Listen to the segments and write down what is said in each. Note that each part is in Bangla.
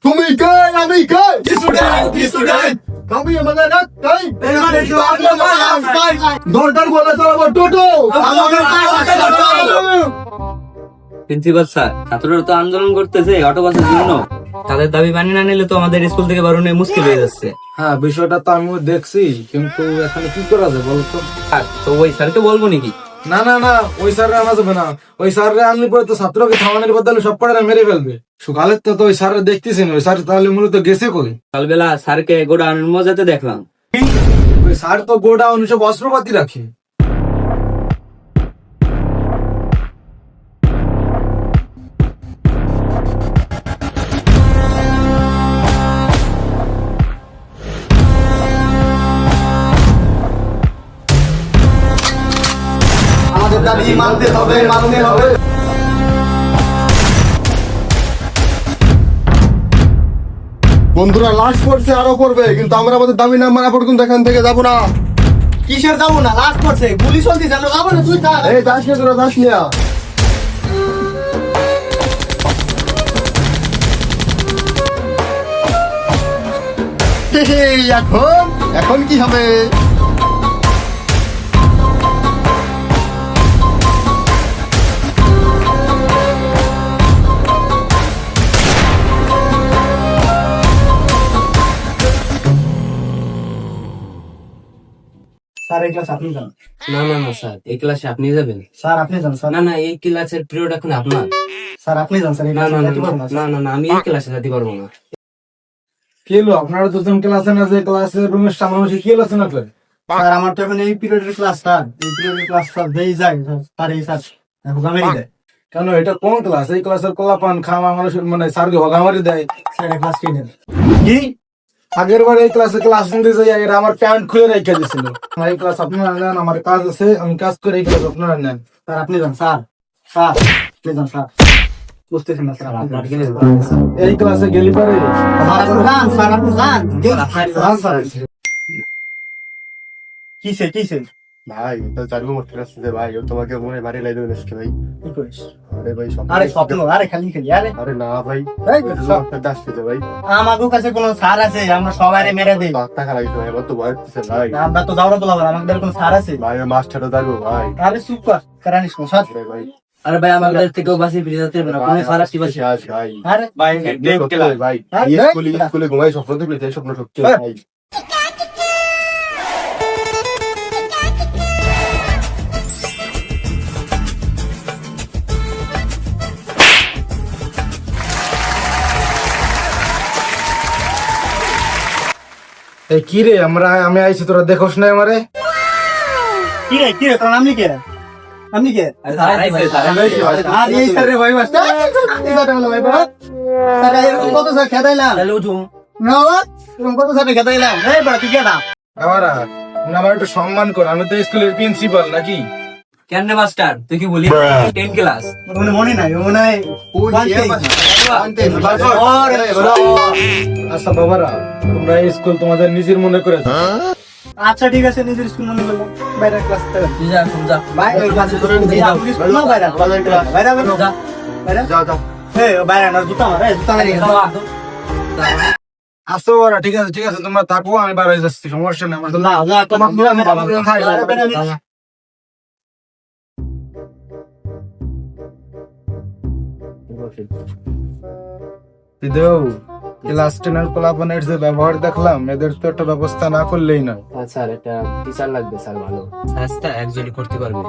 তুমি কে আমি কে স্টুডেন্ট আমি আমাদের রাত তাই দরকার বলে চালাবো টোটো প্রিন্সিপাল স্যার, ছাত্ররা তো আন্দোলন করতেছে অটো বাসের জন্য। তাদের দাবি মানি না নিলে তো আমাদের স্কুল থেকে বেরোনো মুশকিল হয়ে যাচ্ছে। হ্যাঁ, বিষয়টা তো আমিও দেখছি, কিন্তু এখানে কি করা যায় বলতো? তো ওই স্যারকে বলবো নাকি? না না না, ওই স্যার আনা যাবে না। ওই স্যার আনলে পরে তো ছাত্রকে থামানোর বদলে সব পড়াটা মেরে ফেলবে। সকালের তো ওই স্যার দেখতেছি না, ওই স্যার তাহলে মূলত গেছে কই? কালবেলা স্যারকে গোডাউনের মজাতে দেখলাম। ওই স্যার তো গোডাউন সব অস্ত্রপাতি রাখে। আমাদের দাবি মানতে হবে বন্ধুরা লাশ পড়ছে আরো পড়বে, কিন্তু আমরা আমাদের দাবি না মানা পর্যন্ত এখান থেকে যাবো না। কিসের যাবো না? লাস্ট পড়ছে, গুলি চলতেছে, আমরা যাবো না। তুই থাক। এই দাস নিয়ে তোরা দাস নিয়া এখন এখন কি হবে? স্যার এই ক্লাস আপনি যান। না না না স্যার, এই ক্লাসে আপনি যাবেন। স্যার আপনি যান। স্যার না না, এই ক্লাসের পিরিয়ড এখন আপনার। স্যার আপনি যান। স্যার এই না ক্লাসে না যাইতে পারবো না, না স্যার। না না, আমি এই ক্লাসে যেতে পারবো না। কি হলো, আপনারা দুজন ক্লাসে না যে ক্লাসের রুমের সামনে বসে কি আলোচনা করে? স্যার আমার তো এখন এই পিরিয়ডের ক্লাস, স্যার এই পিরিয়ডের ক্লাস স্যার যেই যায় স্যার এই স্যার হোগামেরি দেয়। কেন, এটা কোন ক্লাস? এই ক্লাসের কলাপান খামা মানুষ মানে স্যারকে হগামারি দেয়। স্যার এই ক্লাস টেনের। কি আগের বার এই ক্লাসে ক্লাস নিতে যাই এরা আমার প্যান্ট খুলে রেখে দিছিল। এই ক্লাস আপনারা নেন, আমার কাজ আছে, আমি কাজ করে এই ক্লাস আপনারা নেন। স্যার আপনি যান। স্যার স্যার আপনি যান। স্যার বুঝতেছেন না স্যার, আপনি যান। এই ক্লাসে গেলি পারে স্যার আপনি যান। স্যার আপনি যান। যান স্যার। কিসে কিসে ভাই তো চারগো মত রাস্তাতে ভাই ও তোমাকে মনে বাড়ি লাই দেবেন আজকে ভাই। কি করিস? আরে ভাই সব আরে স্বপ্ন, আরে খালি খালি আরে আরে না ভাই এই সব। দাস দিতে ভাই আমাদের কাছে কোনো স্যার আছে? আমরা সবাই মেরে দেই। টাকা লাগবে ভাই, আমার তো ভয় হচ্ছে ভাই। আমরা তো দাওরা তোলা, আমাদের কোনো স্যার আছে? ভাই মাস্টারও থাকবো ভাই। আরে চুপ কর, কারানিস কোন স্যার? আরে ভাই আরে ভাই, আমাদের থেকেও বাসি ফিরে যেতে হবে না, কোনো সারা কি বাসি। আজ ভাই আরে ভাই ভাই স্কুলে ঘুমাই স্বপ্ন দেখলে তাই স্বপ্ন সত্যি হয় ভাই। এই কি রে, আমি আইছি তোরা দেখোস না আমারে? কি রে তোর নাম লিখে নাম লিখে আর এই স্যার রে ভাই মাস্টার ভাই বাবা স্যার এরকম কত স্যার খেদাইলাম তাহলে উঠুন। না এরকম কত স্যার খেদাইলাম এই বড় তুই কেডা আমারা আমার একটু সম্মান কর, আমি তো স্কুলের প্রিন্সিপাল নাকি? কেন রে মাস্টার, তুই কি বলি 10 ক্লাস? মনে মনে নাই মনে হয় আচ্ছা বাবারা, তোমরা এই স্কুল তোমাদের নিজের মনে করে থাকো। আচ্ছা ঠিক আছে, নিজের স্কুল মনে করলাম। বাইরের ক্লাস থেকে তুই যা, এখন যা। ভাই ওই ক্লাসে ধরে স্কুল না বাইরে আমাদের ক্লাস বাইরে যা। বাইরে যাও যাও এই বাইরে না জুতা মারে জুতা মারি আসো ওরা, ঠিক আছে ঠিক আছে, তোমরা থাকো, আমি বার হয়ে যাচ্ছি, সমস্যা নেই আমার। না না তোমার ক্লাস 10 পোলাপানের যে ব্যবহার দেখলাম, এদের তো একটা ব্যবস্থা না করলেই না। স্যার একটা টিচার লাগবে স্যার, ভালো কাজটা একজনই করতে পারবে।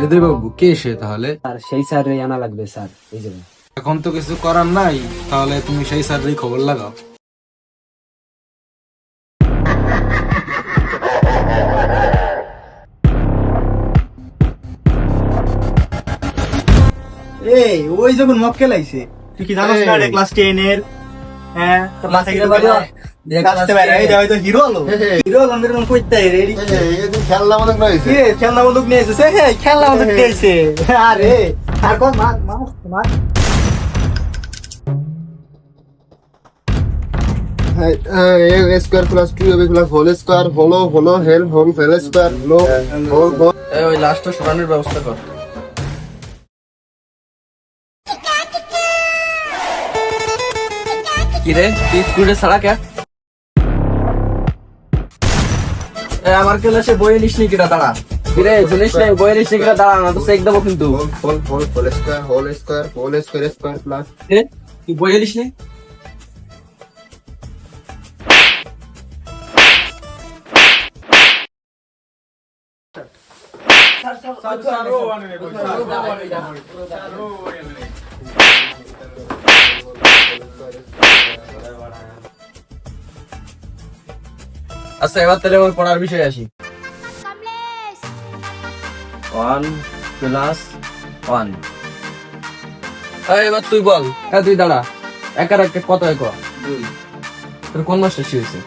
এদের বাবু কে সে তাহলে? আর সেই স্যারই আনা লাগবে স্যার, এই যে। এখন তো কিছু করার নাই, তাহলে তুমি সেই স্যারেরই খবর লাগাও। এই ওই যখন মক খেলাইছে তুই কি জানোস না ক্লাস 10 এর হ্যাঁ তো বাসে গেলে কাজতে বাইরে এই যাও তো হিরো হলো এরকম কইতে রেডি এই খেলনা মতো নইছে কি খেলনা বন্দুক নিয়ে এসেছে হ্যাঁ খেলনা বন্দুক নিয়ে এসেছে আরে আর কোন মার a square plus 2ab plus whole square হলো হেল হোল ফেল স্কয়ার হোল ওই লাস্টটা সরানোর ব্যবস্থা কর। কি রে তুই স্কুলে ছাড়া কে? আমার ক্লাসে বই নিস নি কিটা দাঁড়া। কি রে শুনিস না বই নিস নি কিটা দাঁড়া, না তো চেক দেবো কিন্তু। হোল স্কয়ার প্লাস তুই বই নিস নি? আচ্ছা এবার তাহলে আমার পড়ার বিষয়ে আসি। 1 + 1 এবার তুই বল। হ্যাঁ তুই দাঁড়া। একার একটা কত এক? 2। তোর কোন মাসটা শিখেছে?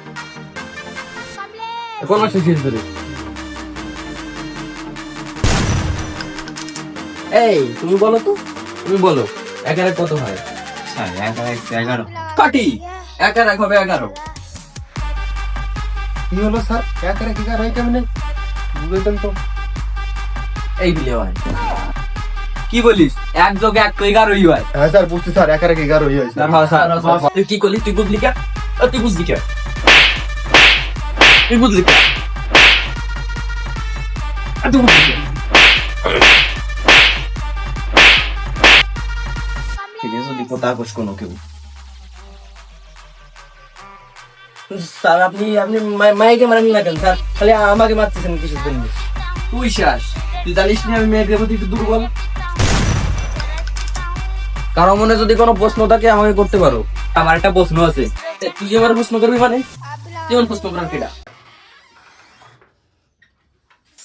কোন মাসটা শিখেছে রে? এই তুমি বলো তো, তুমি বলো একার এক কত হয়? স্যার 1 আর 1 11। কাটি একার এক হবে 11। কি হলো স্যার? এক আর এক এগারো হয় কেমনে? বুঝতেন তো। এই বিলে হয়। কি বলিস? 1 যোগ 1 তো 11ই হয়। হ্যাঁ স্যার বুঝছি স্যার, এক আর এক এগারোই হয়েছে। তুই কি করলি? তুই বুঝলি কে? তুই বুঝলি কে? তুই বুঝলি কে? তুই বুঝলি কে? ঠিক আছে, যদি কথা কোস কোনো কেউ। স্যার আপনি মাইকে মারেন না কেন স্যার? খালি আমাকে মারতেছেন কিছু জন্য। তুই শ্বাস, তুই জানিস না আমি মেয়েদের প্রতি একটু দুর্বল। কারো মনে যদি কোনো প্রশ্ন থাকে আমাকে করতে পারো। আমার একটা প্রশ্ন আছে। তুই আমার প্রশ্ন করবি মানে? তুই আমার প্রশ্ন করার কেডা?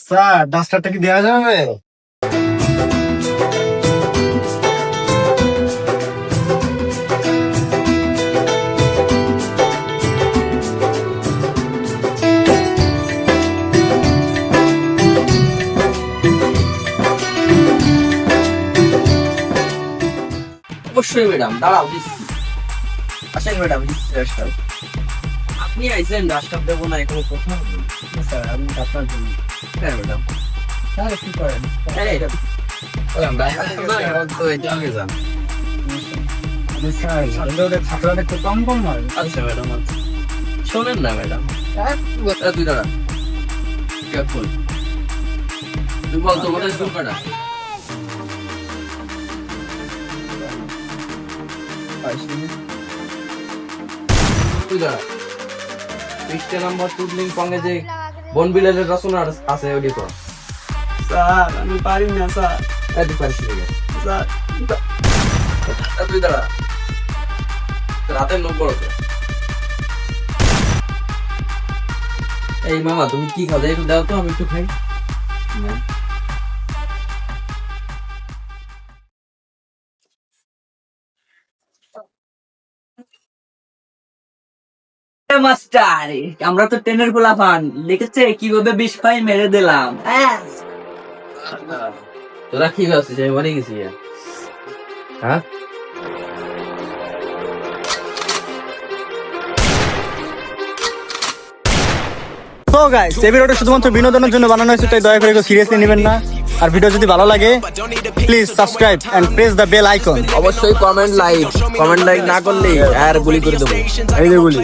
স্যার ডাস্টারটা কি দেওয়া যাবে? অবশ্যই ম্যাডাম, দাঁড়াও দিচ্ছি। আসেন ম্যাডাম, দিচ্ছি ডাস্টার। আপনি আইসেন, ডাস্টার দেবো না কোনো কথা? স্যার আমি আপনার জন্য। হ্যাঁ ম্যাডাম। স্যার কি করেন? হ্যাঁ এটা তো এটা আগে যান। স্যার ছাত্রদের একটু কম কম হয়। আচ্ছা ম্যাডাম, আচ্ছা শোনেন না ম্যাডাম। তুই দাঁড়া, কেয়ারফুল। তুই বল তোমাদের স্কুল কাটা? তুই দাঁড়া। 20 নম্বর টুটলিং সঙ্গে যে বনবিলালের রচনা আছে ওইটি কর। স্যার আমি পারি না স্যার। তুই পারিস না? স্যার তুই দাঁড়া, রাতের লোক বড়। এই মামা তুমি কি খাবে একটু দাও তো, আমি একটু খাই। মাস্টার আমরা তো ট্রেনের গোলা পান দেখেছে কিভাবে বিষ খাই মেরে দিলাম। তোরা কি ভাবছিস আমি মরে গেছি? হ্যাঁ তো গাইস এই ভিডিওটা শুধুমাত্র বিনোদনের জন্য বানানো হয়েছে, তাই দয়া করে কেউ সিরিয়াসলি নেবেন না। আর ভিডিও যদি ভালো লাগে please subscribe and press the bell icon. অবশ্যই কমেন্ট লাইক না করলে আর গুলি করে দেবো। এই যে গুলি।